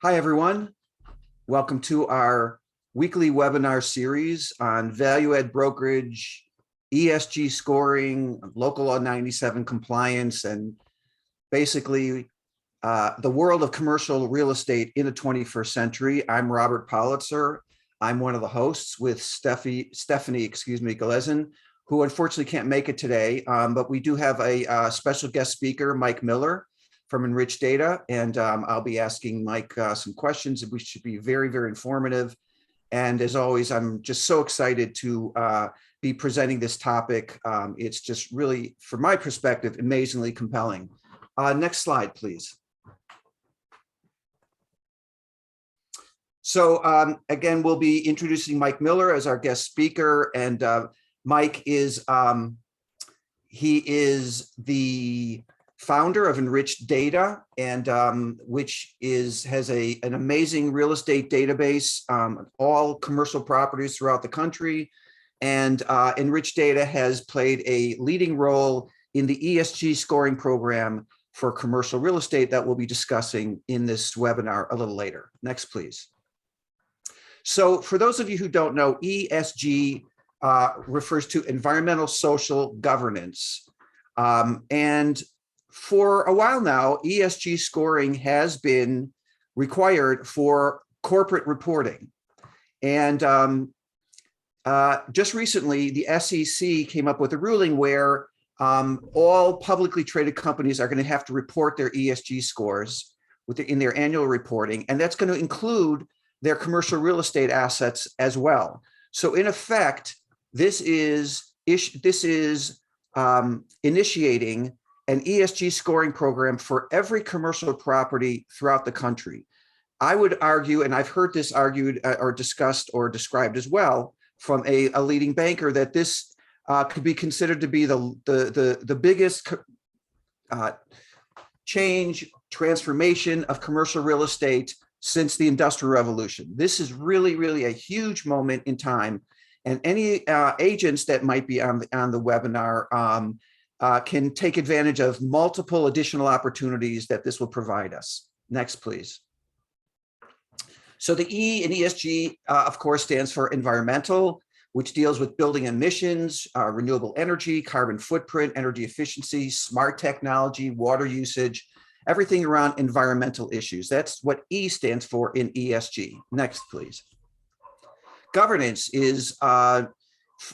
Hi, everyone. Welcome to our weekly webinar series on value add brokerage, ESG scoring, local law 97 compliance, and basically the world of commercial real estate in the 21st century. I'm Robert Politzer. I'm one of the hosts with Stephanie Galezin, who unfortunately can't make it today, but we do have a special guest speaker, Mike Miller, from Enriched Data, and I'll be asking Mike some questions, which should be very, very informative. And as always, I'm just so excited to be presenting this topic. It's just really, from my perspective, amazingly compelling. Next slide, please. So again, we'll be introducing Mike Miller as our guest speaker, and Mike is he is the founder of Enriched Data, and which has an amazing real estate database, all commercial properties throughout the country. And Enriched Data has played a leading role in the ESG scoring program for commercial real estate that we'll be discussing in this webinar a little later. Next, please. So for those of you who don't know, ESG refers to environmental social governance. And for a while now, ESG scoring has been required for corporate reporting. And just recently, the SEC came up with a ruling where all publicly traded companies are going to have to report their ESG scores in their annual reporting, and that's going to include their commercial real estate assets as well. So in effect, this is initiating an ESG scoring program for every commercial property throughout the country. I would argue, and I've heard this argued or discussed or described as well from a leading banker, that this could be considered to be the biggest transformation of commercial real estate since the Industrial Revolution. This is really, really a huge moment in time, and any agents that might be on the webinar can take advantage of multiple additional opportunities that this will provide us. Next, please. So the E in ESG, of course, stands for environmental, which deals with building emissions, renewable energy, carbon footprint, energy efficiency, smart technology, water usage, everything around environmental issues. That's what E stands for in ESG. Next, please. Governance is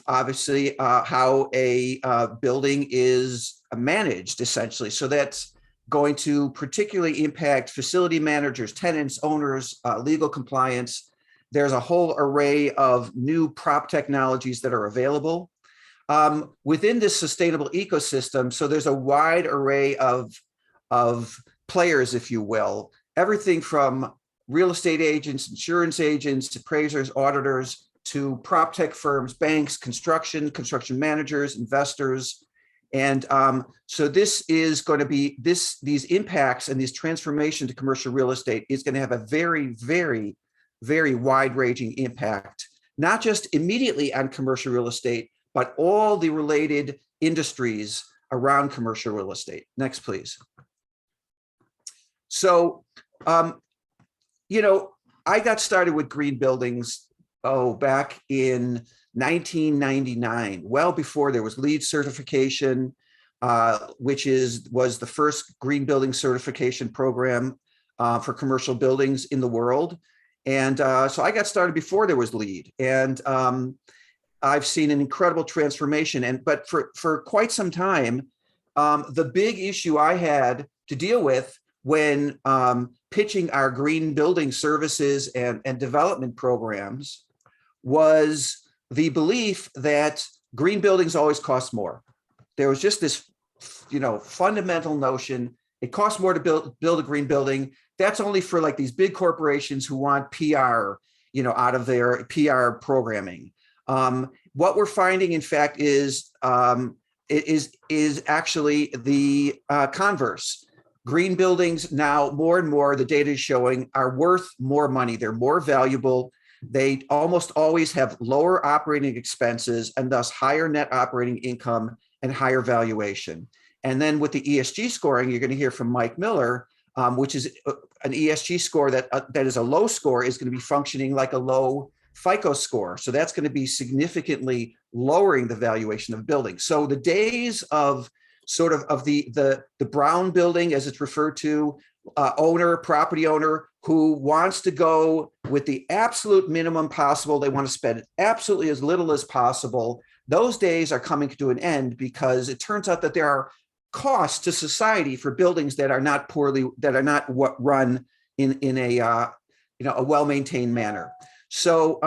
obviously how a building is managed, essentially. So that's going to particularly impact facility managers, tenants, owners, legal compliance. There's a whole array of new prop technologies that are available within this sustainable ecosystem. So there's a wide array of players, if you will, everything from real estate agents, insurance agents, appraisers, auditors, to prop tech firms, banks, construction managers, investors. And so this is going to be, these impacts and these transformation to commercial real estate is going to have a very, very, very wide-ranging impact, not just immediately on commercial real estate, but all the related industries around commercial real estate. Next, please. So, you know, I got started with green buildings back in 1999, well before there was LEED certification, which was the first green building certification program for commercial buildings in the world. And so I got started before there was LEED, and I've seen an incredible transformation. But for quite some time, the big issue I had to deal with when pitching our green building services and development programs was the belief that green buildings always cost more. There was just this, fundamental notion, it costs more to build a green building. That's only for like these big corporations who want PR, out of their PR programming. What we're finding, in fact, is actually the converse. Green buildings now, more and more, the data is showing, are worth more money. They're more valuable. They almost always have lower operating expenses and thus higher net operating income and higher valuation. And then with the ESG scoring, you're going to hear from Mike Miller, which is an ESG score that is a low score, is going to be functioning like a low FICO score. So that's going to be significantly lowering the valuation of buildings. So the days of sort of the brown building, as it's referred to, property owner who wants to go with the absolute minimum possible, they want to spend absolutely as little as possible. Those days are coming to an end, because it turns out that there are costs to society for buildings that are not run in a well-maintained manner. So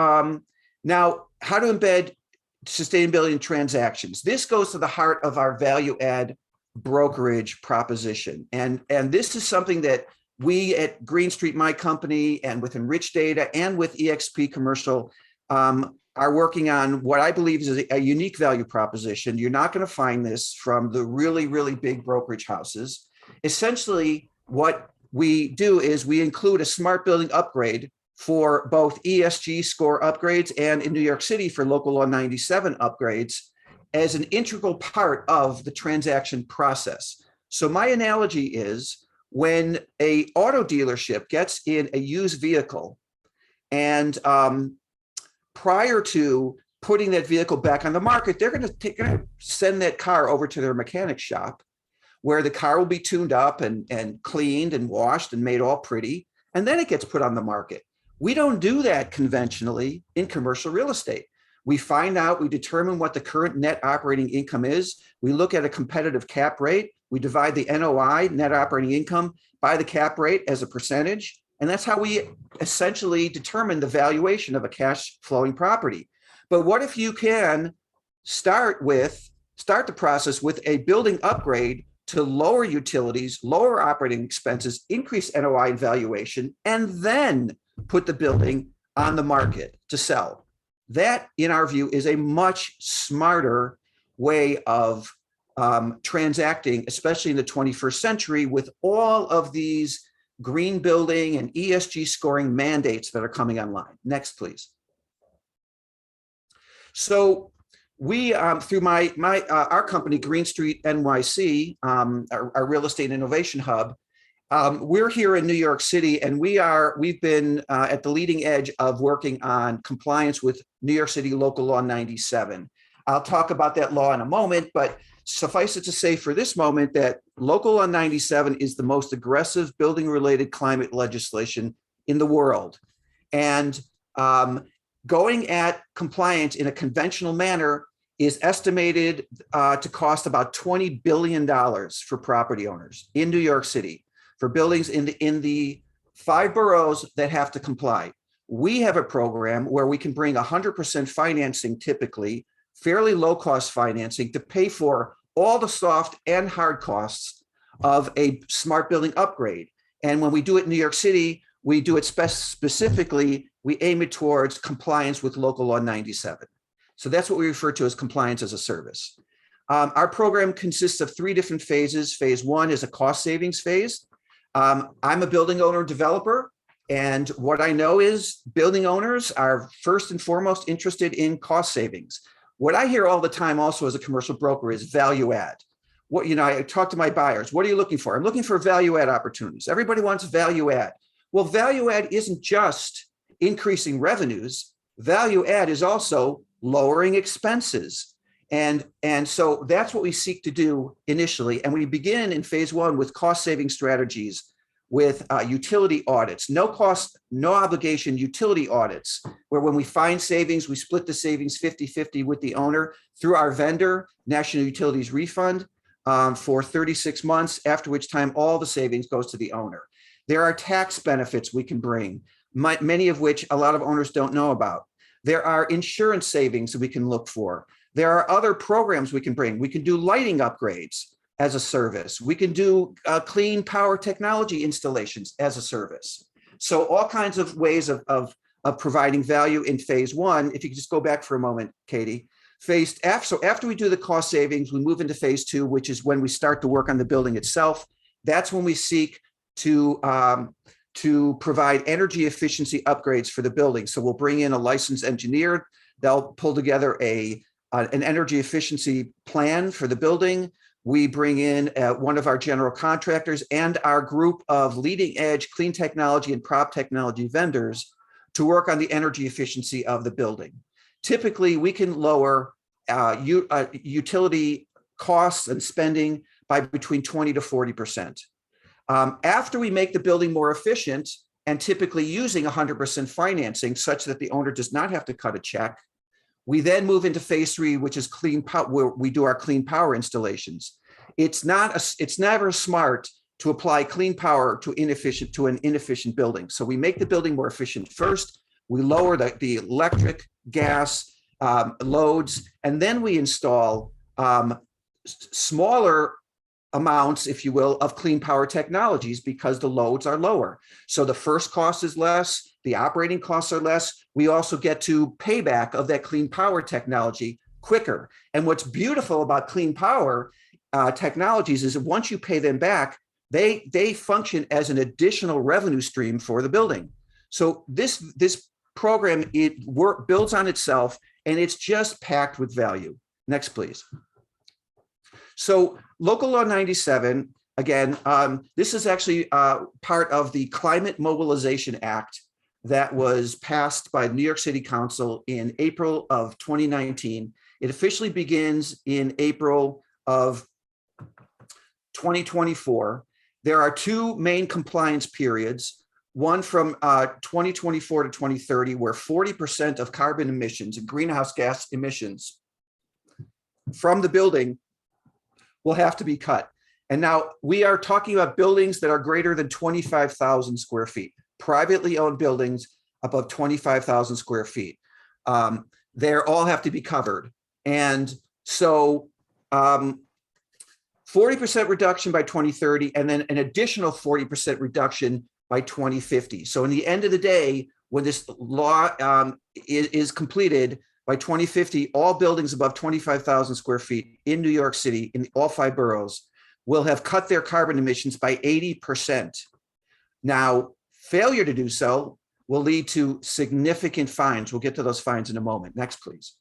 now, how to embed sustainability in transactions. This goes to the heart of our value add brokerage proposition. And this is something that we at Green Street, my company, and with Enrich Data and with eXp Commercial are working on what I believe is a unique value proposition. You're not going to find this from the really, really big brokerage houses. Essentially, what we do is we include a smart building upgrade for both ESG score upgrades and in New York City for Local Law 97 upgrades as an integral part of the transaction process. So my analogy is, when a auto dealership gets in a used vehicle and prior to putting that vehicle back on the market, they're going to send that car over to their mechanic shop, where the car will be tuned up and cleaned and washed and made all pretty, and then it gets put on the market. We don't do that conventionally in commercial real estate. We find out, we determine what the current net operating income is. We look at a competitive cap rate. We divide the NOI, net operating income, by the cap rate as a percentage. And that's how we essentially determine the valuation of a cash flowing property. But what if you can start the process with a building upgrade to lower utilities, lower operating expenses, increase NOI valuation, and then put the building on the market to sell? That, in our view, is a much smarter way of transacting, especially in the 21st century, with all of these green building and ESG scoring mandates that are coming online. Next, please. So we, through our company, Green Street NYC, our real estate innovation hub, we're here in New York City, and we've been at the leading edge of working on compliance with New York City Local Law 97. I'll talk about that law in a moment, but suffice it to say for this moment that Local Law 97 is the most aggressive building-related climate legislation in the world. And going at compliance in a conventional manner is estimated to cost about $20 billion for property owners in New York City, for buildings in the 5 boroughs that have to comply. We have a program where we can bring 100% financing, typically fairly low cost financing, to pay for all the soft and hard costs of a smart building upgrade. And when we do it in New York City, we do it specifically, we aim it towards compliance with Local Law 97. So that's what we refer to as compliance as a service. Our program consists of 3 different phases. Phase 1 is a cost savings phase. I'm a building owner developer, and what I know is building owners are first and foremost interested in cost savings. What I hear all the time also as a commercial broker is value add. I talk to my buyers. What are you looking for? I'm looking for value add opportunities. Everybody wants value add. Well, value add isn't just increasing revenues. Value add is also lowering expenses. And so that's what we seek to do initially. And we begin in phase 1 with cost saving strategies, with utility audits, no cost, no obligation utility audits, where when we find savings, we split the savings 50-50 with the owner through our vendor, National Utilities Refund, for 36 months, after which time all the savings goes to the owner. There are tax benefits we can bring, many of which a lot of owners don't know about. There are insurance savings that we can look for. There are other programs we can bring. We can do lighting upgrades as a service. We can do clean power technology installations as a service. So all kinds of ways of providing value in phase 1. If you could just go back for a moment, Katie. So after we do the cost savings, we move into phase 2, which is when we start to work on the building itself. That's when we seek to provide energy efficiency upgrades for the building. So we'll bring in a licensed engineer. They'll pull together an energy efficiency plan for the building. We bring in one of our general contractors and our group of leading edge clean technology and prop technology vendors to work on the energy efficiency of the building. Typically, we can lower utility costs and spending by between 20 to 40%. After we make the building more efficient, and typically using 100% financing such that the owner does not have to cut a check, we then move into phase 3, which is clean power, where we do our clean power installations. It's never smart to apply clean power to an inefficient building. So we make the building more efficient first. We lower the electric, gas loads, and then we install smaller amounts, if you will, of clean power technologies because the loads are lower. So the first cost is less, the operating costs are less. We also get to payback of that clean power technology quicker. And what's beautiful about clean power technologies is that once you pay them back, they function as an additional revenue stream for the building. So this program, builds on itself, and it's just packed with value. Next, please. So Local Law 97, again, this is actually part of the Climate Mobilization Act that was passed by the New York City Council in April of 2019. It officially begins in April of 2024. There are two main compliance periods, one from 2024 to 2030, where 40% of carbon emissions and greenhouse gas emissions from the building will have to be cut. And now we are talking about buildings that are greater than 25,000 square feet, privately owned buildings above 25,000 square feet. They all have to be covered. And so 40% reduction by 2030, and then an additional 40% reduction by 2050. So in the end of the day, when this law is completed, by 2050, all buildings above 25,000 square feet in New York City, in all 5 boroughs, will have cut their carbon emissions by 80%. Now, failure to do so will lead to significant fines. We'll get to those fines in a moment. Next, please.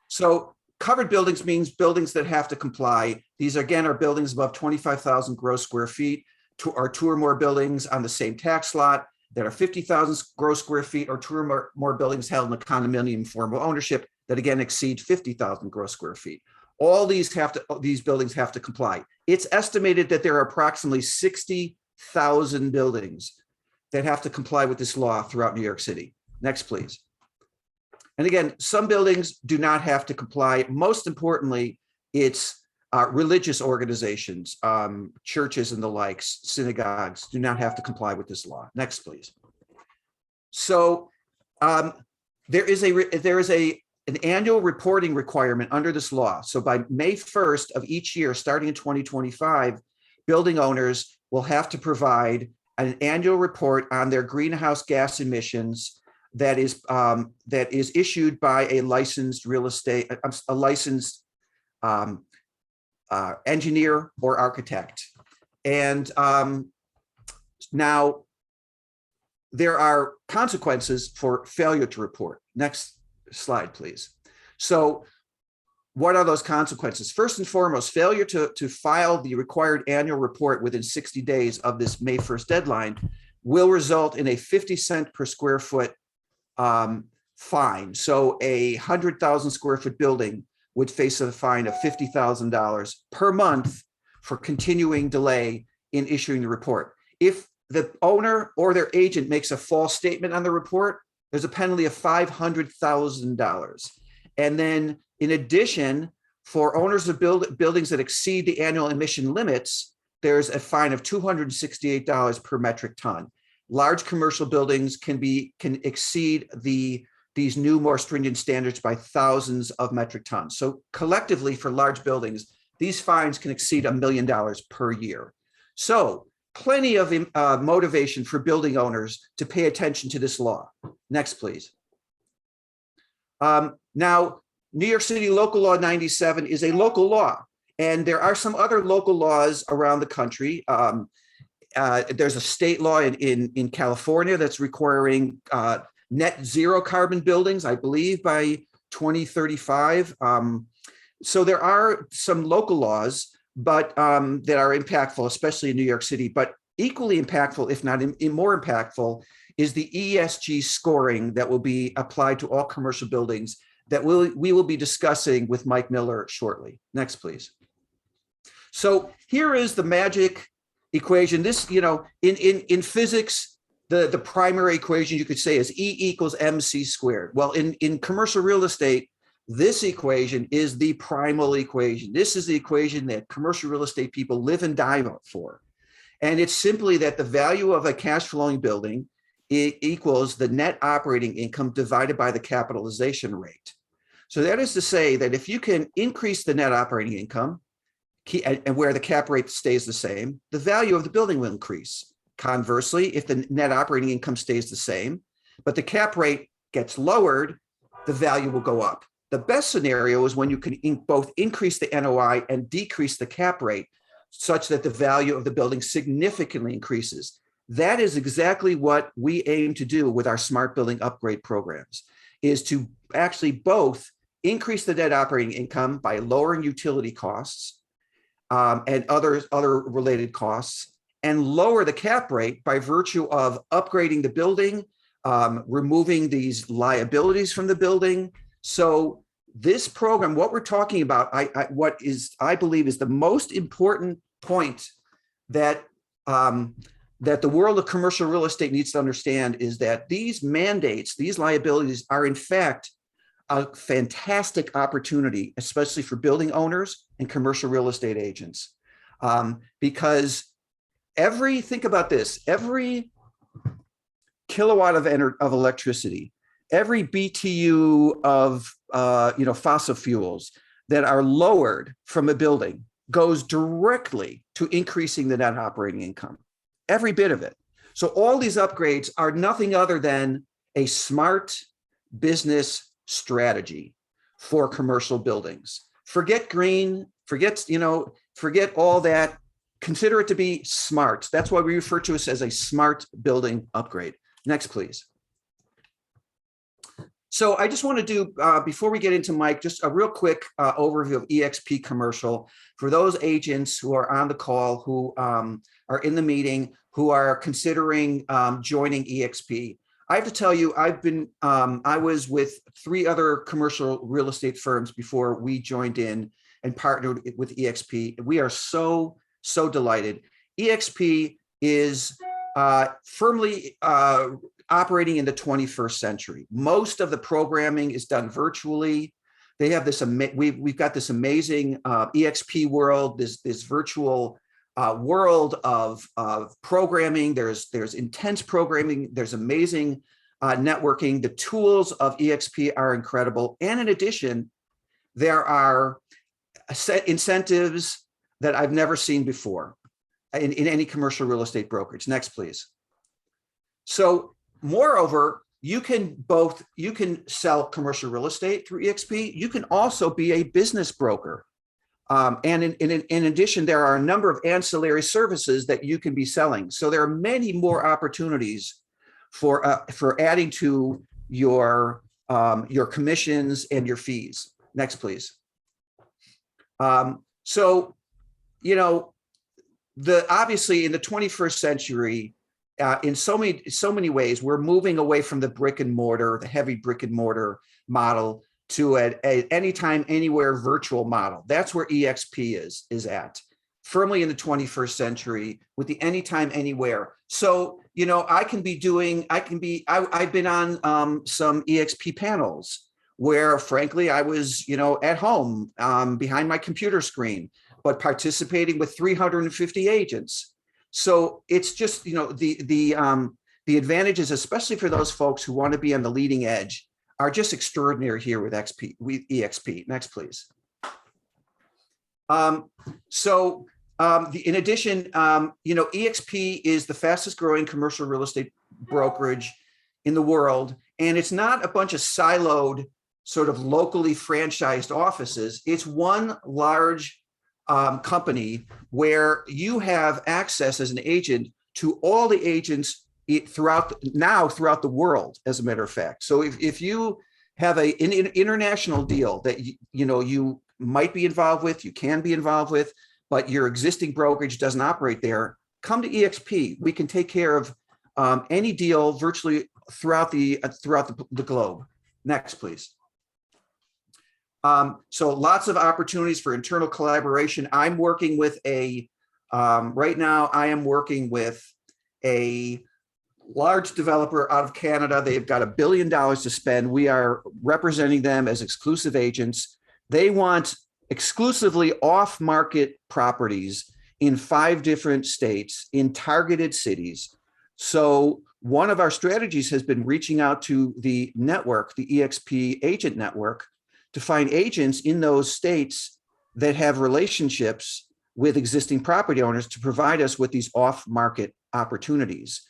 So covered buildings means buildings that have to comply. These, again, are buildings above 25,000 gross square feet, or 2 or more buildings on the same tax lot that are 50,000 gross square feet, or 2 or more buildings held in a condominium form of ownership that again exceed 50,000 gross square feet. All these buildings have to comply. It's estimated that there are approximately 60,000 buildings that have to comply with this law throughout New York City. Next, please. And again, some buildings do not have to comply. Most importantly, it's religious organizations, churches and the likes, synagogues, do not have to comply with this law. Next, please. So there is an annual reporting requirement under this law. So by May 1st of each year, starting in 2025, building owners will have to provide an annual report on their greenhouse gas emissions that is issued by a licensed engineer or architect. And now there are consequences for failure to report. Next slide, please. So what are those consequences? First and foremost, failure to file the required annual report within 60 days of this May 1st deadline will result in a 50 cent per square foot fine. So a 100,000 square foot building would face a fine of $50,000 per month for continuing delay in issuing the report. If the owner or their agent makes a false statement on the report, there's a penalty of $500,000. And then in addition, for owners of buildings that exceed the annual emission limits, there's a fine of $268 per metric ton. Large commercial buildings can exceed these new, more stringent standards by thousands of metric tons. So collectively, for large buildings, these fines can exceed $1 million per year. So plenty of motivation for building owners to pay attention to this law. Next, please. Now, New York City Local Law 97 is a local law, and there are some other local laws around the country. There's a state law in California that's requiring net zero carbon buildings, I believe, by 2035. So there are some local laws, but that are impactful, especially in New York City. But equally impactful, if not more impactful, is the ESG scoring that will be applied to all commercial buildings that we will be discussing with Mike Miller shortly. Next, please. So here is the magic equation. This, in physics, the primary equation you could say is E equals MC squared. Well, in commercial real estate, this equation is the primal equation. This is the equation that commercial real estate people live and die for. And it's simply that the value of a cash flowing building equals the net operating income divided by the capitalization rate. So that is to say that if you can increase the net operating income and where the cap rate stays the same, the value of the building will increase. Conversely, if the net operating income stays the same, but the cap rate gets lowered, the value will go up. The best scenario is when you can both increase the NOI and decrease the cap rate such that the value of the building significantly increases. That is exactly what we aim to do with our smart building upgrade programs, is to actually both increase the net operating income by lowering utility costs and other related costs, and lower the cap rate by virtue of upgrading the building, removing these liabilities from the building. So this program, what we're talking about, I believe is the most important point that that the world of commercial real estate needs to understand is that these mandates, these liabilities are in fact a fantastic opportunity, especially for building owners and commercial real estate agents. Because think about this, every kilowatt of electricity, every BTU of fossil fuels that are lowered from a building goes directly to increasing the net operating income, every bit of it. So all these upgrades are nothing other than a smart business strategy for commercial buildings. Forget green, forget all that. Consider it to be smart. That's why we refer to it as a smart building upgrade. Next, please. So I just want to do, before we get into Mike, just a real quick overview of eXp Commercial for those agents who are on the call, who are in the meeting, who are considering joining eXp. I have to tell you, I was with 3 other commercial real estate firms before we joined in and partnered with eXp. We are so delighted. eXp is firmly operating in the 21st century. Most of the programming is done virtually. They have this, we've got this amazing eXp world, this virtual world of programming. There's intense programming. There's amazing networking. The tools of eXp are incredible. And in addition, there are set incentives that I've never seen before in any commercial real estate brokerage. Next, please. So moreover, you can sell commercial real estate through eXp. You can also be a business broker. And in addition, there are a number of ancillary services that you can be selling. So there are many more opportunities for adding to your commissions and your fees. Next, please. Obviously in the 21st century, in so many ways, we're moving away from the brick and mortar, the heavy brick and mortar model, to a anytime, anywhere virtual model. That's where eXp is at, firmly in the 21st century with the anytime, anywhere. So, I've been on some eXp panels where frankly, I was, at home behind my computer screen, but participating with 350 agents. So it's just, the advantages, especially for those folks who want to be on the leading edge, are just extraordinary here with eXp. Next, please. In addition, eXp is the fastest growing commercial real estate brokerage in the world. And it's not a bunch of siloed, sort of locally franchised offices. It's one large company where you have access as an agent to all the agents throughout the world, as a matter of fact. So if you have an international deal that you might be involved with, you can be involved with, but your existing brokerage doesn't operate there, come to EXP. We can take care of any deal virtually throughout the globe. Next, please. So lots of opportunities for internal collaboration. I'm working with right now, I am working with a large developer out of Canada. They've got $1 billion to spend. We are representing them as exclusive agents. They want exclusively off-market properties in 5 different states in targeted cities. So one of our strategies has been reaching out to the network, the EXP agent network, to find agents in those states that have relationships with existing property owners to provide us with these off-market opportunities.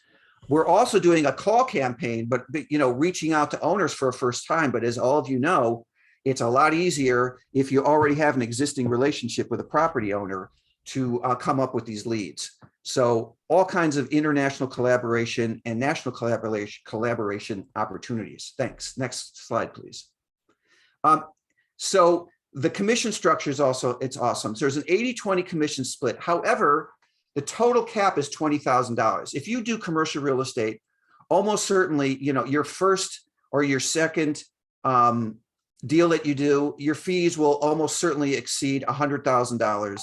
We're also doing a call campaign, but reaching out to owners for a first time. But as all of you know, it's a lot easier if you already have an existing relationship with a property owner to come up with these leads. So all kinds of international collaboration and national collaboration opportunities. Thanks. Next slide, please. So the commission structure is also, it's awesome. So there's an 80-20 commission split. However, the total cap is $20,000. If you do commercial real estate, almost certainly, your first or your second deal that you do, your fees will almost certainly exceed $100,000,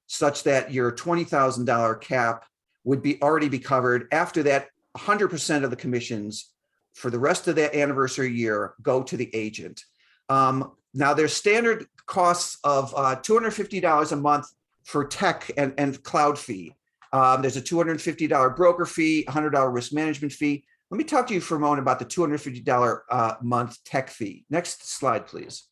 such that your $20,000 cap would already be covered. After that, 100% of the commissions for the rest of that anniversary year go to the agent. Now there's standard costs of $250 a month for tech and cloud fee. There's a $250 broker fee, $100 risk management fee. Let me talk to you for a moment about the $250 month tech fee. Next slide, please.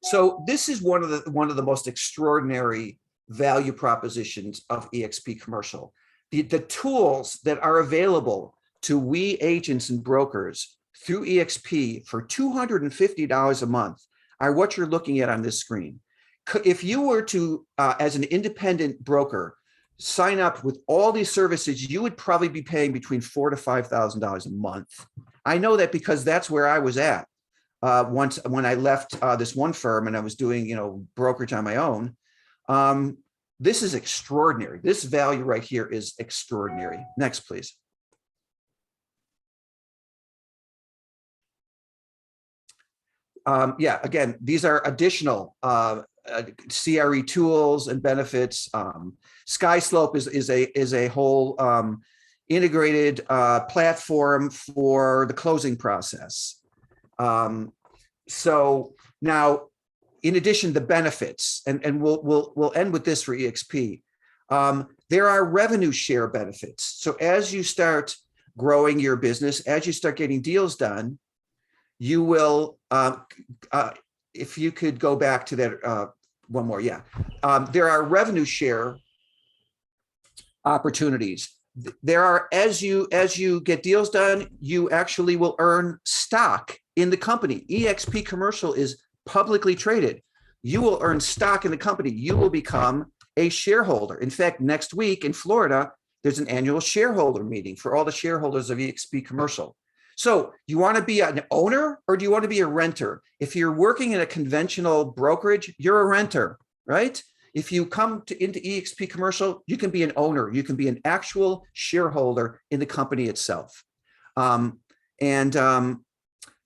So this is one of the most extraordinary value propositions of EXP Commercial. The tools that are available to we agents and brokers through EXP for $250 a month are what you're looking at on this screen. If you were to, as an independent broker, sign up with all these services, you would probably be paying between $4,000 to $5,000 a month. I know that because that's where I was at once when I left this one firm and I was doing, brokerage on my own. This is extraordinary. This value right here is extraordinary. Next, please. Again, these are additional CRE tools and benefits. SkySlope is a whole integrated platform for the closing process. So now, in addition, the benefits, and we'll end with this for EXP. There are revenue share benefits. So as you start growing your business, as you start getting deals done, you will, if you could go back to that one more, yeah. There are revenue share opportunities. There are, as you get deals done, you actually will earn stock in the company. EXP Commercial is publicly traded. You will earn stock in the company. You will become a shareholder. In fact, next week in Florida, there's an annual shareholder meeting for all the shareholders of EXP Commercial. So you want to be an owner or do you want to be a renter? If you're working in a conventional brokerage, you're a renter, right? If you come into EXP Commercial, you can be an owner. You can be an actual shareholder in the company itself.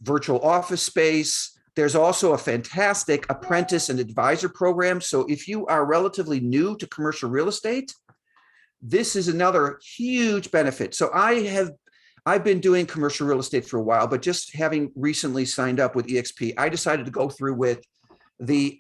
Virtual office space. There's also a fantastic apprentice and advisor program. So if you are relatively new to commercial real estate, this is another huge benefit. So I've been doing commercial real estate for a while, but just having recently signed up with EXP, I decided to go through with the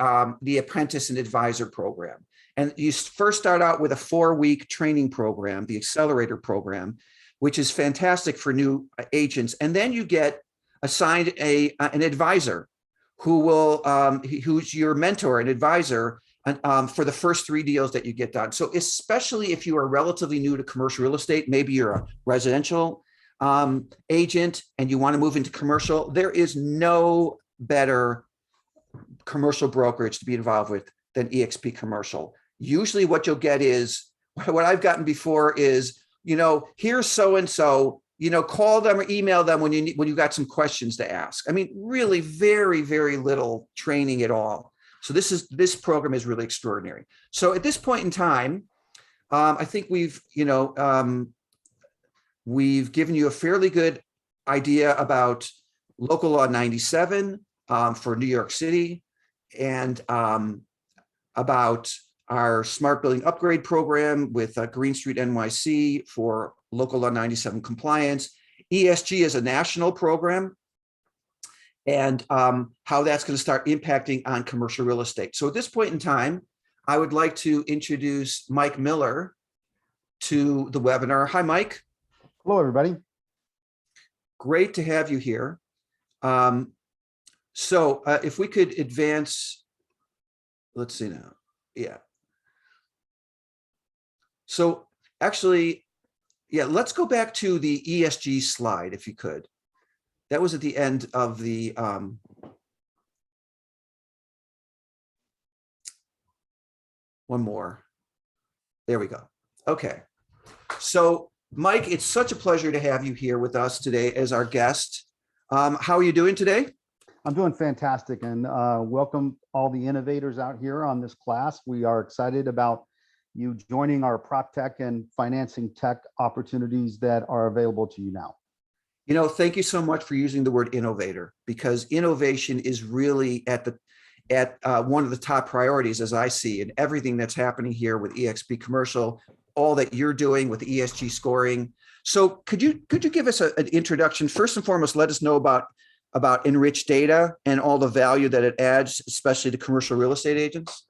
apprentice and advisor program. And you first start out with a 4-week training program, the accelerator program, which is fantastic for new agents. And then you get assigned an advisor who will who's your mentor and advisor for the first 3 deals that you get done. So especially if you are relatively new to commercial real estate, maybe you're a residential agent and you want to move into commercial, there is no better commercial brokerage to be involved with than EXP Commercial. Usually what you'll get is, what I've gotten before is, here's so-and-so, call them or email them when you got some questions to ask. I mean, really very, very little training at all. So this program is really extraordinary. So at this point in time, I think we've given you a fairly good idea about Local Law 97 for New York City, and about our Smart Building Upgrade Program with Green Street NYC for Local Law 97 compliance. ESG is a national program, and how that's going to start impacting on commercial real estate. So at this point in time, I would like to introduce Mike Miller to the webinar. Hi, Mike. Hello, everybody. Great to have you here. So if we could advance, let's see now. Yeah. So actually, yeah, let's go back to the ESG slide, if you could. That was at the end of the one more. There we go. Okay. So Mike, it's such a pleasure to have you here with us today as our guest. How are you doing today? I'm doing fantastic, and welcome all the innovators out here on this class. We are excited about you joining our prop tech and financing tech opportunities that are available to you now. You know, thank you so much for using the word innovator, because innovation is really at one of the top priorities, as I see, in everything that's happening here with eXp Commercial, all that you're doing with ESG scoring. So could you give us an introduction? First and foremost, let us know about Enriched Data and all the value that it adds, especially to commercial real estate agents.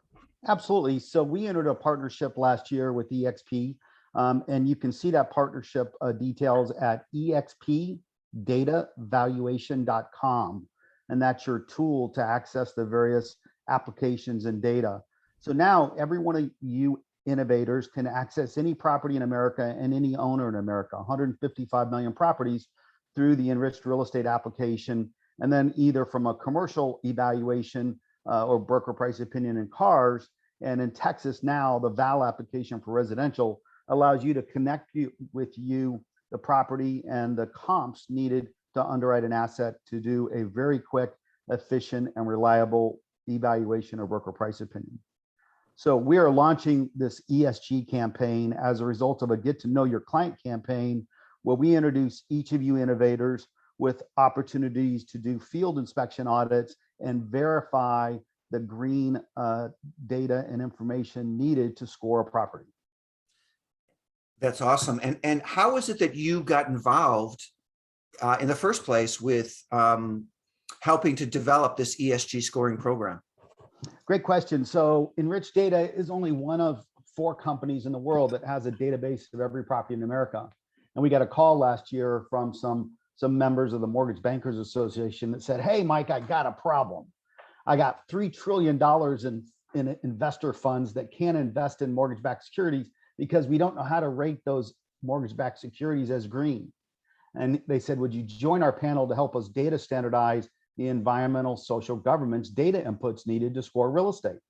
Absolutely. So we entered a partnership last year with EXP, and you can see that partnership details at expdatavaluation.com. And that's your tool to access the various applications and data. So now every one of you innovators can access any property in America and any owner in America, 155 million properties, through the Enriched Real Estate application, and then either from a commercial evaluation or broker price opinion in cars. And in Texas now, the VAL application for residential allows you to connect with the property and the comps needed to underwrite an asset to do a very quick, efficient, and reliable evaluation or broker price opinion. So we are launching this ESG campaign as a result of a Get to Know Your Client campaign, where we introduce each of you innovators with opportunities to do field inspection audits and verify the green data and information needed to score a property. That's awesome. And how is it that you got involved in the first place with helping to develop this ESG scoring program? Great question. So Enriched Data is only one of 4 companies in the world that has a database of every property in America. And we got a call last year from some members of the Mortgage Bankers Association that said, "Hey, Mike, I got a problem. I got $3 trillion in investor funds that can't invest in mortgage-backed securities because we don't know how to rate those mortgage-backed securities as green." And they said, "Would you join our panel to help us data standardize the environmental, social, governance data inputs needed to score real estate?"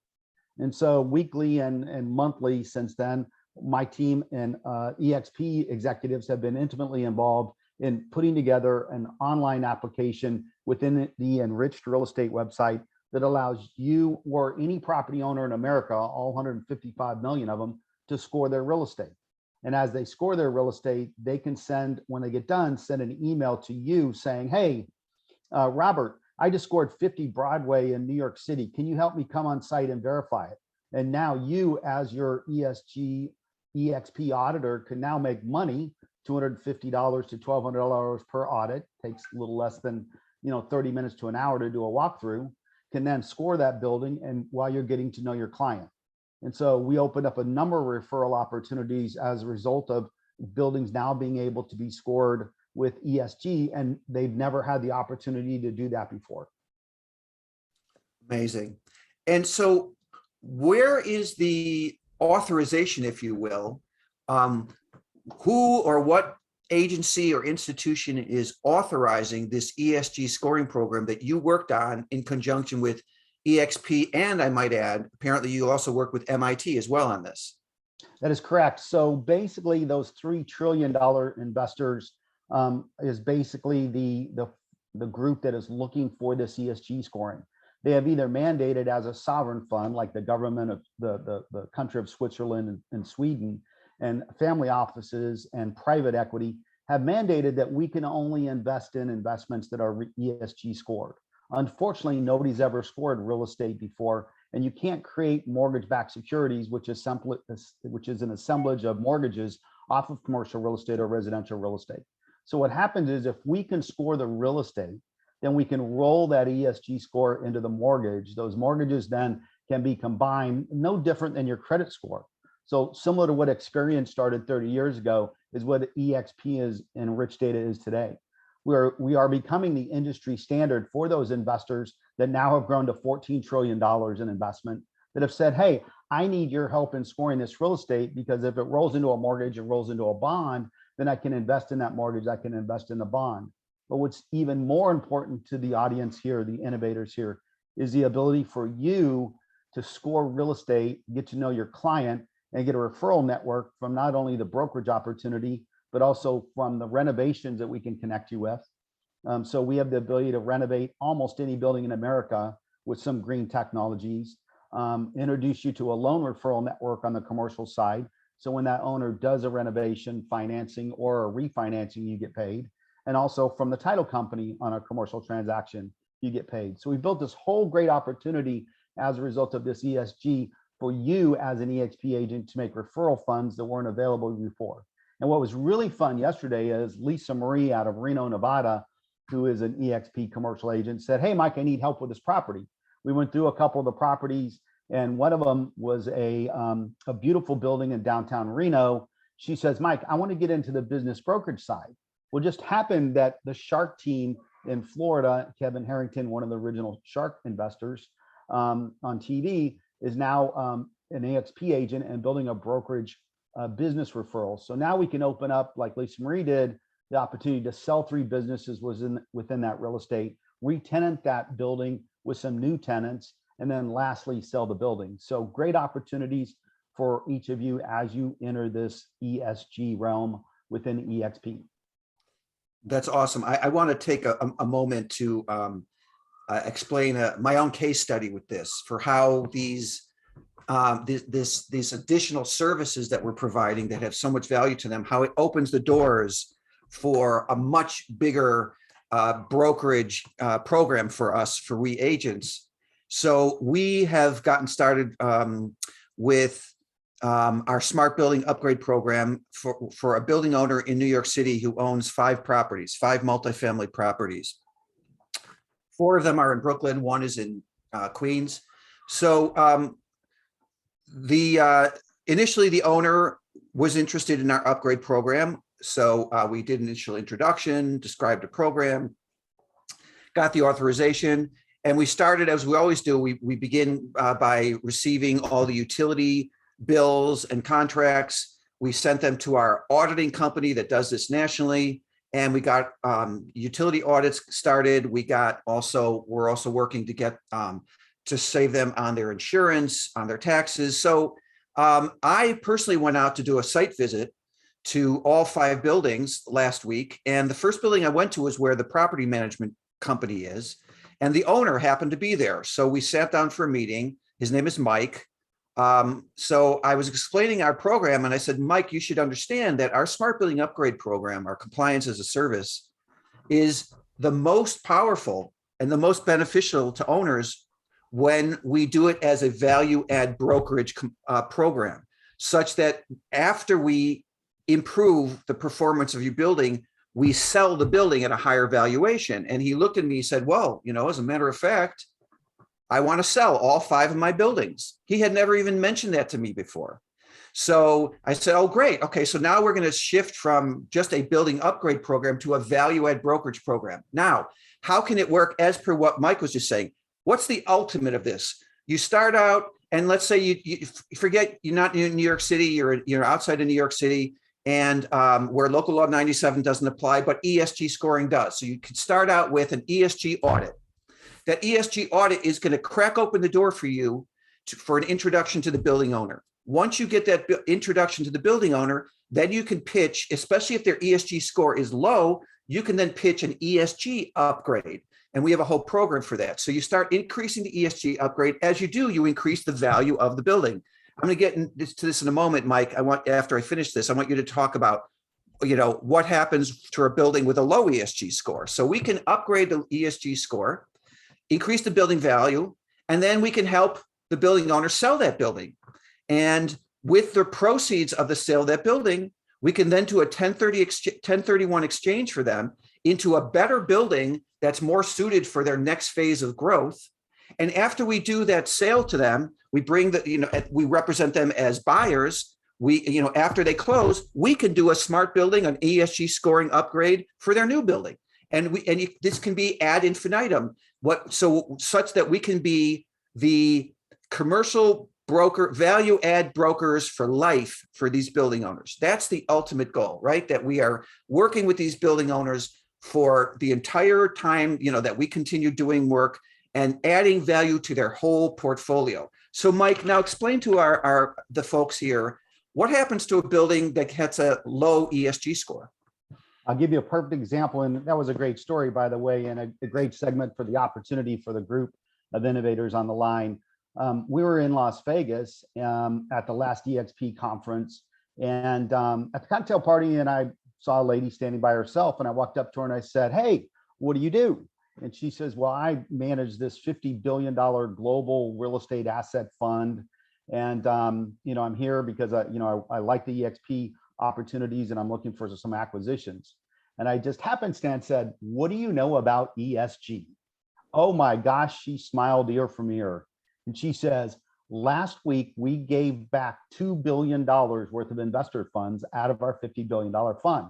And so weekly and monthly since then, my team and EXP executives have been intimately involved in putting together an online application within the Enriched Real Estate website that allows you or any property owner in America, all 155 million of them, to score their real estate. And as they score their real estate, they can send, when they get done, send an email to you saying, "Hey, Robert, I just scored 50 Broadway in New York City. Can you help me come on site and verify it?" And now you, as your EXP auditor, can now make money, $250 to $1,200 per audit. Takes a little less than 30 minutes to an hour to do a walkthrough. Can then score that building, and while you're getting to know your client. And so we opened up a number of referral opportunities as a result of buildings now being able to be scored with ESG, and they've never had the opportunity to do that before. Amazing. And so where is the authorization, if you will? Who or what agency or institution is authorizing this ESG scoring program that you worked on in conjunction with EXP? And I might add, apparently you also work with MIT as well on this. That is correct. So basically those $3 trillion investors is basically the group that is looking for this ESG scoring. They have either mandated as a sovereign fund, like the government of the country of Switzerland and Sweden, and family offices and private equity have mandated that we can only invest in investments that are ESG scored. Unfortunately, nobody's ever scored real estate before, and you can't create mortgage-backed securities, which is an assemblage of mortgages off of commercial real estate or residential real estate. So what happens is if we can score the real estate, then we can roll that ESG score into the mortgage. Those mortgages then can be combined, no different than your credit score. So similar to what Experian started 30 years ago is what EXP is and Rich Data is today. We are becoming the industry standard for those investors that now have grown to $14 trillion in investment that have said, hey, I need your help in scoring this real estate, because if it rolls into a mortgage, it rolls into a bond, then I can invest in that mortgage, I can invest in the bond. But what's even more important to the audience here, the innovators here, is the ability for you to score real estate, get to know your client, and get a referral network from not only the brokerage opportunity, but also from the renovations that we can connect you with. So we have the ability to renovate almost any building in America with some green technologies, introduce you to a loan referral network on the commercial side. So when that owner does a renovation, financing, or a refinancing, you get paid. And also from the title company on a commercial transaction, you get paid. So we built this whole great opportunity as a result of this ESG for you as an EXP agent to make referral funds that weren't available before. And what was really fun yesterday is Lisa Marie out of Reno, Nevada, who is an EXP commercial agent, said, hey, Mike, I need help with this property. We went through a couple of the properties, and one of them was a beautiful building in downtown Reno. She says, Mike, I want to get into the business brokerage side. Well, just happened that the Shark team in Florida, Kevin Harrington, one of the original Shark investors on TV, is now an EXP agent and building a brokerage business referral. So now we can open up, like Lisa Marie did, the opportunity to sell 3 businesses within that real estate, re-tenant that building with some new tenants, and then lastly, sell the building. So great opportunities for each of you as you enter this ESG realm within EXP. That's awesome. I want to take a moment to explain my own case study with this for how these additional services that we're providing that have so much value to them, how it opens the doors for a much bigger brokerage program for us, for we agents. So we have gotten started with our smart building upgrade program for a building owner in New York City who owns 5 properties, 5 multifamily properties. 4 of them are in Brooklyn, 1 is in Queens. So initially the owner was interested in our upgrade program. So we did an initial introduction, described the program, got the authorization, and we started, as we always do, we begin by receiving all the utility bills and contracts. We sent them to our auditing company that does this nationally, and we got utility audits started. We're also working to get to save them on their insurance, on their taxes. So I personally went out to do a site visit to all 5 buildings last week. And the first building I went to was where the property management company is, and the owner happened to be there. So we sat down for a meeting. His name is Mike. So I was explaining our program, and I said, Mike, you should understand that our smart building upgrade program, our compliance as a service, is the most powerful and the most beneficial to owners when we do it as a value add brokerage program, such that after we improve the performance of your building, we sell the building at a higher valuation. And he looked at me and said, well, as a matter of fact, I want to sell all 5 of my buildings. He had never even mentioned that to me before. So I said, oh, great. Okay, so now we're going to shift from just a building upgrade program to a value add brokerage program. Now, how can it work as per what Mike was just saying? What's the ultimate of this? You start out, and let's say you forget you're not in New York City, you're outside of New York City, and where local law 97 doesn't apply, but ESG scoring does. So you could start out with an ESG audit. That ESG audit is going to crack open the door for you for an introduction to the building owner. Once you get that introduction to the building owner, then you can pitch, especially if their ESG score is low, you can then pitch an ESG upgrade. And we have a whole program for that. So you start increasing the ESG upgrade. As you do, you increase the value of the building. I'm going to get into this in a moment, Mike. After I finish this, I want you to talk about, what happens to a building with a low ESG score. So we can upgrade the ESG score, increase the building value, and then we can help the building owner sell that building. And with the proceeds of the sale of that building, we can then do a 1031 exchange for them into a better building that's more suited for their next phase of growth. And after we do that sale to them, we bring we represent them as buyers. After they close, we can do a smart building, an ESG scoring upgrade for their new building. And this can be ad infinitum, such that we can be the commercial broker, value add brokers for life for these building owners. That's the ultimate goal, right? That we are working with these building owners for the entire time, that we continue doing work and adding value to their whole portfolio. So Mike, now explain to the folks here, what happens to a building that gets a low ESG score? I'll give you a perfect example, and that was a great story, by the way, and a great segment for the opportunity for the group of innovators on the line. We were in Las Vegas at the last EXP conference, and at the cocktail party, and I saw a lady standing by herself, and I walked up to her and I said, "Hey, what do you do?" And she says, "Well, I manage this $50 billion global real estate asset fund, and I'm here because I like the EXP opportunities, and I'm looking for some acquisitions." And I just happenstance said, "What do you know about ESG?" Oh my gosh, she smiled ear from ear. And she says, "Last week, we gave back $2 billion worth of investor funds out of our $50 billion fund."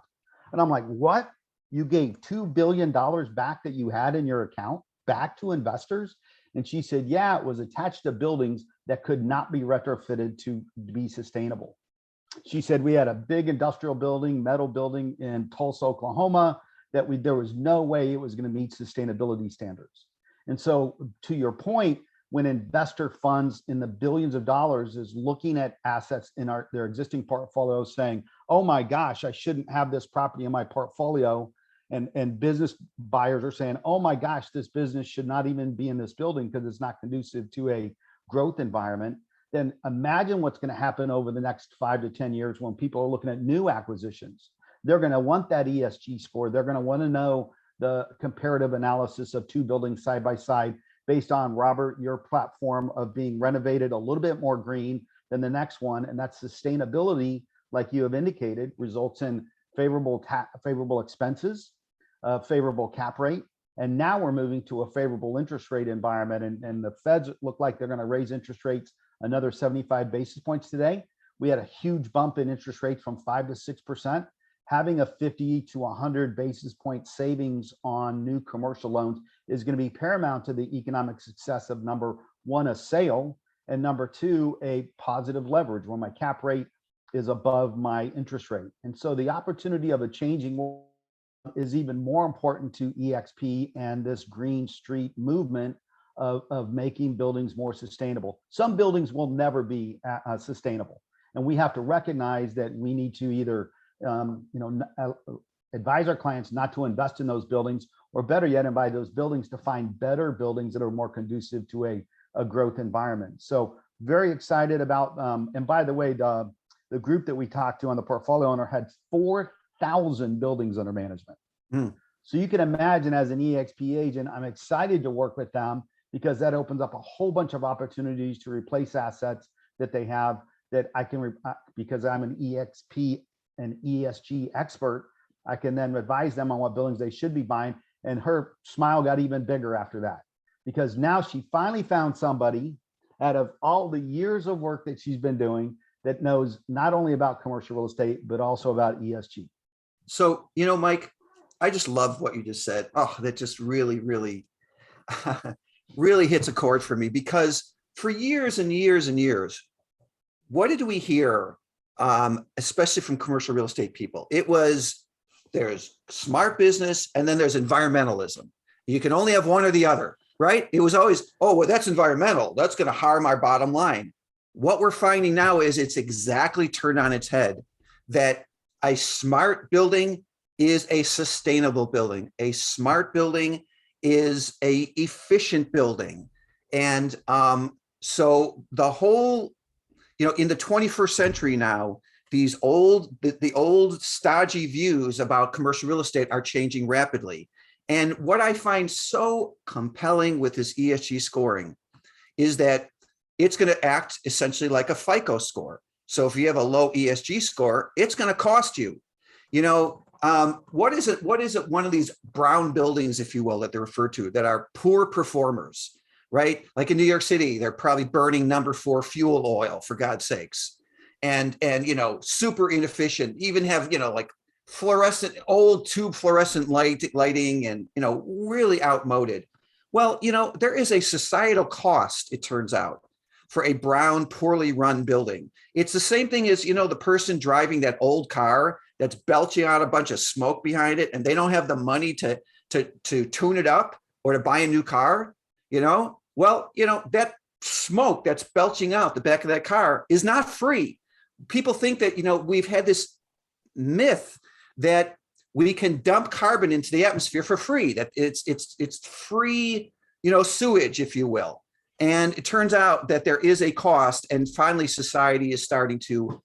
And I'm like, "What? You gave $2 billion back that you had in your account back to investors?" And she said, "Yeah, it was attached to buildings that could not be retrofitted to be sustainable." She said, "We had a big industrial building, metal building in Tulsa, Oklahoma, that there was no way it was going to meet sustainability standards." And so to your point, when investor funds in the billions of dollars is looking at assets in their existing portfolio saying, "Oh my gosh, I shouldn't have this property in my portfolio." And business buyers are saying, "Oh my gosh, this business should not even be in this building because it's not conducive to a growth environment." Then imagine what's going to happen over the next 5 to 10 years when people are looking at new acquisitions. They're going to want that ESG score. They're going to want to know the comparative analysis of two buildings side by side based on, Robert, your platform of being renovated a little bit more green than the next one. And that sustainability, like you have indicated, results in favorable expenses, favorable cap rate. And now we're moving to a favorable interest rate environment. And the Feds look like they're going to raise interest rates another 75 basis points today. We had a huge bump in interest rates from 5 to 6%. Having a 50 to 100 basis point savings on new commercial loans is going to be paramount to the economic success of, number one, a sale, and number two, a positive leverage when my cap rate is above my interest rate. And so the opportunity of a changing world is even more important to EXP and this green street movement of making buildings more sustainable. Some buildings will never be sustainable, and we have to recognize that we need to either advise our clients not to invest in those buildings, or better yet, invite those buildings to find better buildings that are more conducive to a growth environment. So very excited about, and by the way, the group that we talked to on the portfolio owner had 4,000 buildings under management. So you can imagine, as an EXP agent, I'm excited to work with them because that opens up a whole bunch of opportunities to replace assets that they have that I can, because I'm an EXP and ESG expert, I can then advise them on what buildings they should be buying. And her smile got even bigger after that, because now she finally found somebody out of all the years of work that she's been doing that knows not only about commercial real estate, but also about ESG. So, Mike, I just love what you just said. Oh, that just really, really, really hits a chord for me, because for years and years and years, what did we hear, especially from commercial real estate people? It was, there's smart business and then there's environmentalism. You can only have one or the other, right? It was always, oh, well, that's environmental. That's going to harm our bottom line. What we're finding now is it's exactly turned on its head, that a smart building is a sustainable building. A smart building is a efficient building. And so the whole, in the 21st century now, these the old stodgy views about commercial real estate are changing rapidly. And what I find so compelling with this ESG scoring is that it's going to act essentially like a FICO score. So if you have a low ESG score, it's going to cost you. What is it? One of these brown buildings, if you will, that they're referred to that are poor performers, right? Like in New York City, they're probably burning number 4 fuel oil, for God's sakes. And super inefficient, even have, like old tube fluorescent lighting and, really outmoded. Well, there is a societal cost, it turns out, for a brown, poorly run building. It's the same thing as, the person driving that old car that's belching out a bunch of smoke behind it, and they don't have the money to tune it up or to buy a new car, Well, that smoke that's belching out the back of that car is not free. People think that, we've had this myth that we can dump carbon into the atmosphere for free, that it's free, sewage, if you will. And it turns out that there is a cost, and finally society is starting to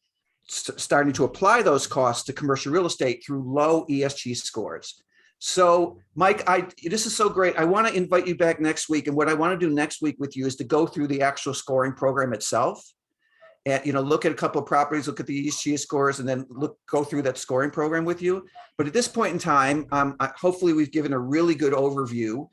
apply those costs to commercial real estate through low ESG scores. So Mike, this is so great. I want to invite you back next week. And what I want to do next week with you is to go through the actual scoring program itself. And, look at a couple of properties, look at the ESG scores, and then go through that scoring program with you. But at this point in time, hopefully we've given a really good overview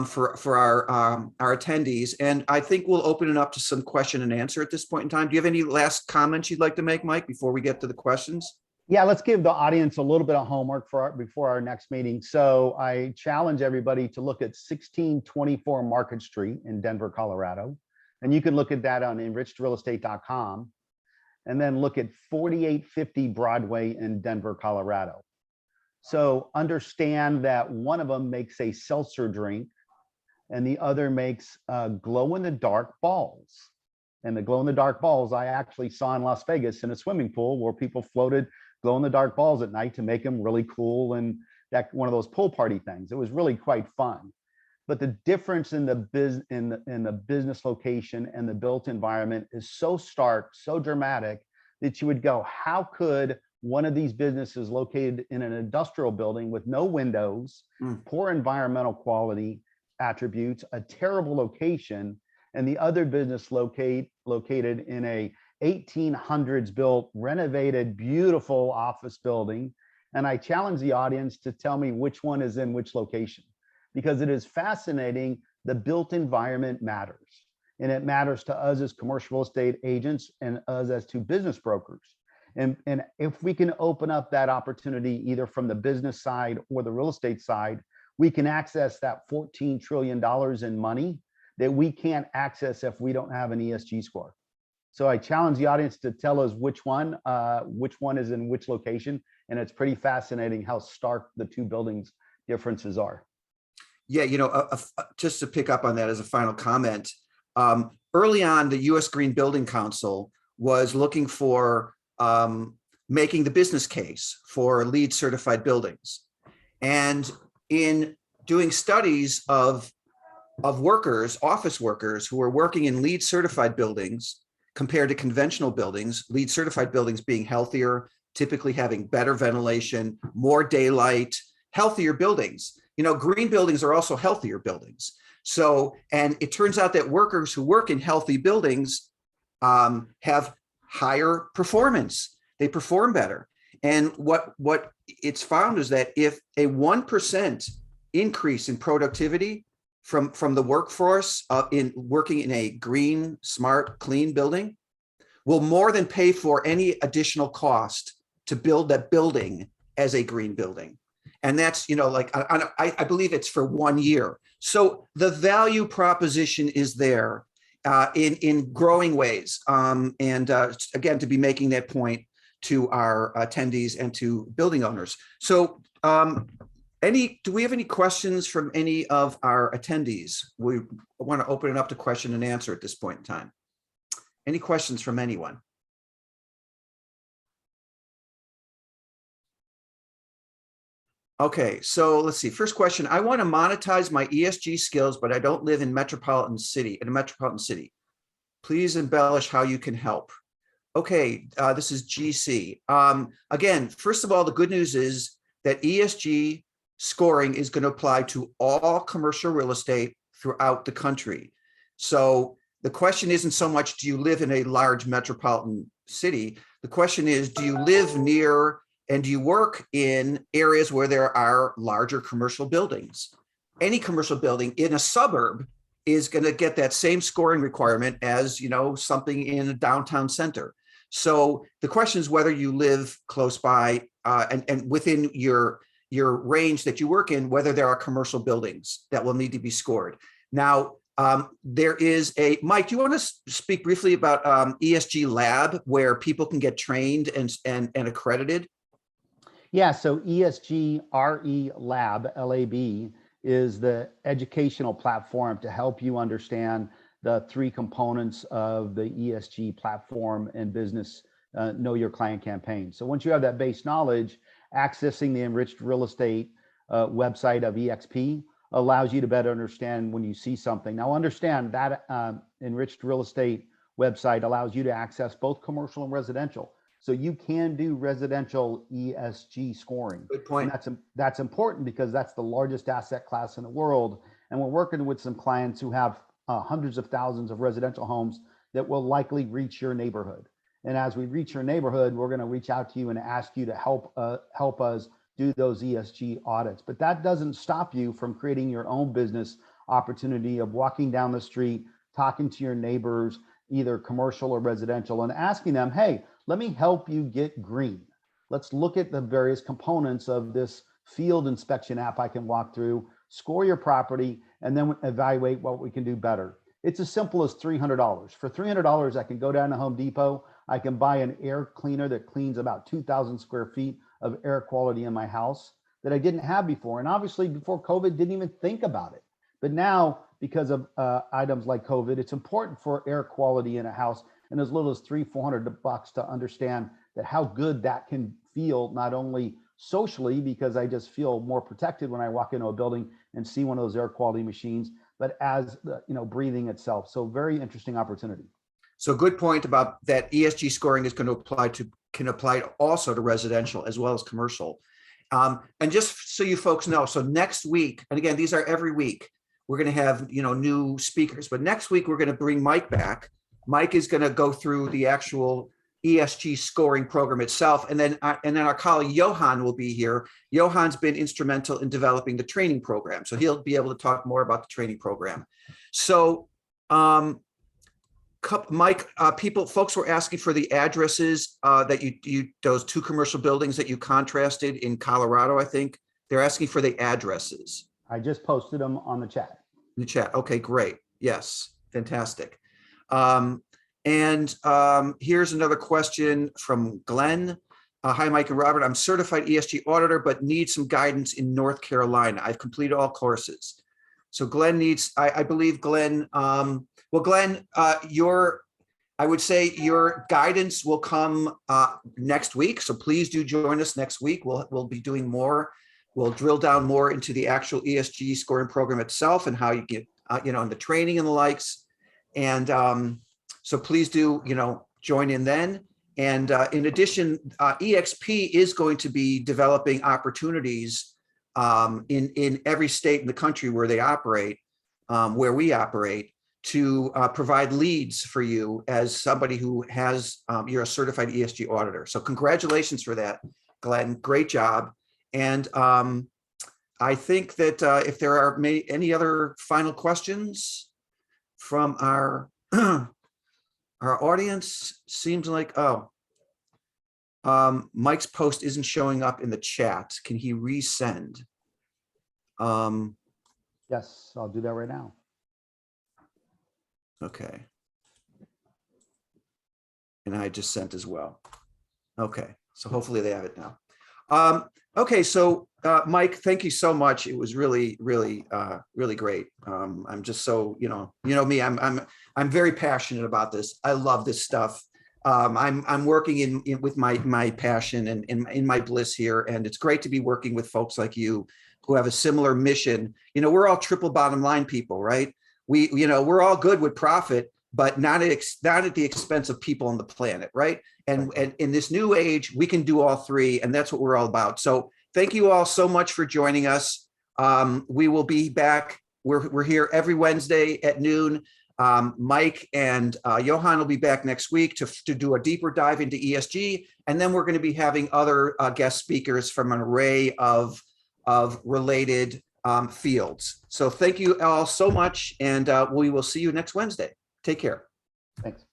for our attendees. And I think we'll open it up to some question and answer at this point in time. Do you have any last comments you'd like to make, Mike, before we get to the questions? Yeah, let's give the audience a little bit of homework before our next meeting. So I challenge everybody to look at 1624 Market Street in Denver, Colorado. And you can look at that on enrichedrealestate.com, and then look at 4850 Broadway in Denver, Colorado. So understand that one of them makes a seltzer drink and the other makes glow-in-the-dark balls. And the glow-in-the-dark balls I actually saw in Las Vegas in a swimming pool where people floated glow-in-the-dark balls at night to make them really cool, and that one of those pool party things. It was really quite fun. But the difference in the business location and the built environment is so stark, so dramatic, that you would go, how could one of these businesses located in an industrial building with no windows, poor environmental quality attributes, a terrible location, and the other business located in a 1800s built, renovated, beautiful office building? And I challenge the audience to tell me which one is in which location, because it is fascinating. The built environment matters, and it matters to us as commercial real estate agents and us as to business brokers. And if we can open up that opportunity, either from the business side or the real estate side, we can access that $14 trillion in money that we can't access if we don't have an ESG score. So I challenge the audience to tell us which one is in which location. And it's pretty fascinating how stark the two buildings differences are. Yeah, just to pick up on that as a final comment, early on, the U.S. Green Building Council was looking for making the business case for LEED certified buildings. And in doing studies of workers, office workers who are working in LEED certified buildings compared to conventional buildings, LEED certified buildings being healthier, typically having better ventilation, more daylight, healthier buildings. Green buildings are also healthier buildings. So, and it turns out that workers who work in healthy buildings have higher performance. They perform better. And what it's found is that if a 1% increase in productivity from the workforce in working in a green, smart, clean building will more than pay for any additional cost to build that building as a green building. And that's, I believe it's for 1 year. So the value proposition is there in growing ways. Again, to be making that point to our attendees and to building owners. So do we have any questions from any of our attendees? We want to open it up to question and answer at this point in time. Any questions from anyone? Okay, so let's see. First question. I want to monetize my ESG skills, but I don't live in a metropolitan city. Please embellish how you can help. Okay, this is GC. Again, first of all, the good news is that ESG scoring is going to apply to all commercial real estate throughout the country. So the question isn't so much, do you live in a large metropolitan city? The question is, do you live near and do you work in areas where there are larger commercial buildings? Any commercial building in a suburb is going to get that same scoring requirement as, something in a downtown center. So the question is whether you live close by and within your range that you work in, whether there are commercial buildings that will need to be scored. Now, there is Mike, do you want to speak briefly about ESG Lab, where people can get trained and accredited? Yeah, so ESG RE Lab, LAB, is the educational platform to help you understand the three components of the ESG platform and business Know Your Client campaign. So once you have that base knowledge, accessing the Enriched Real Estate website of EXP allows you to better understand when you see something. Now understand that Enriched Real Estate website allows you to access both commercial and residential. So you can do residential ESG scoring. Good point. And that's important because that's the largest asset class in the world. And we're working with some clients who have hundreds of thousands of residential homes that will likely reach your neighborhood. And as we reach your neighborhood, we're going to reach out to you and ask you to help us do those ESG audits. But that doesn't stop you from creating your own business opportunity of walking down the street, talking to your neighbors, either commercial or residential, and asking them, hey, let me help you get green. Let's look at the various components of this field inspection app I can walk through, score your property, and then evaluate what we can do better. It's as simple as $300. For $300, I can go down to Home Depot. I can buy an air cleaner that cleans about 2,000 square feet of air quality in my house that I didn't have before. And obviously before COVID, didn't even think about it. But now, because of items like COVID, it's important for air quality in a house, and as little as $300-400 to understand that how good that can feel, not only socially, because I just feel more protected when I walk into a building and see one of those air quality machines, but as breathing itself. So very interesting opportunity. So good point about that. ESG scoring is going to can apply also to residential as well as commercial. And just so you folks know, so next week, and again, these are every week, we're going to have new speakers, but next week we're going to bring Mike back. Mike is going to go through the actual ESG scoring program itself, and then our colleague Johan will be here. Johan's been instrumental in developing the training program, so he'll be able to talk more about the training program. So, Mike, folks were asking for the addresses that you those two commercial buildings that you contrasted in Colorado. I think they're asking for the addresses. I just posted them on the chat. In the chat. Okay, great. Yes, fantastic. Here's another question from Glenn. Hi, Mike and Robert. I'm certified ESG auditor, but need some guidance in North Carolina. I've completed all courses. So Glenn needs, I believe, Glenn, Glenn, I would say your guidance will come next week. So please do join us next week. We'll be doing more. We'll drill down more into the actual ESG scoring program itself and how you get, and the training and the likes. And so please do, join in then. And in addition, EXP is going to be developing opportunities in every state in the country where they operate, where we operate, to provide leads for you as somebody who has, you're a certified ESG auditor. So congratulations for that, Glenn. Great job. And I think that if there are any other final questions from our audience, seems like, Mike's post isn't showing up in the chat. Can he resend? Yes, I'll do that right now. Okay. And I just sent as well. Okay, so hopefully they have it now. Okay, so Mike, thank you so much. It was really, really, really great. I'm just so, me, I'm very passionate about this. I love this stuff. I'm working with my passion and in my bliss here, and it's great to be working with folks like you who have a similar mission. You know, we're all triple bottom line people, right? We're all good with profit, but not at the expense of people on the planet, right? And in this new age, we can do all three, and that's what we're all about. So thank you all so much for joining us. We will be back. We're here every Wednesday at noon. Mike and Johan will be back next week to do a deeper dive into ESG. And then we're going to be having other guest speakers from an array of related fields. So thank you all so much. And we will see you next Wednesday. Take care. Thanks.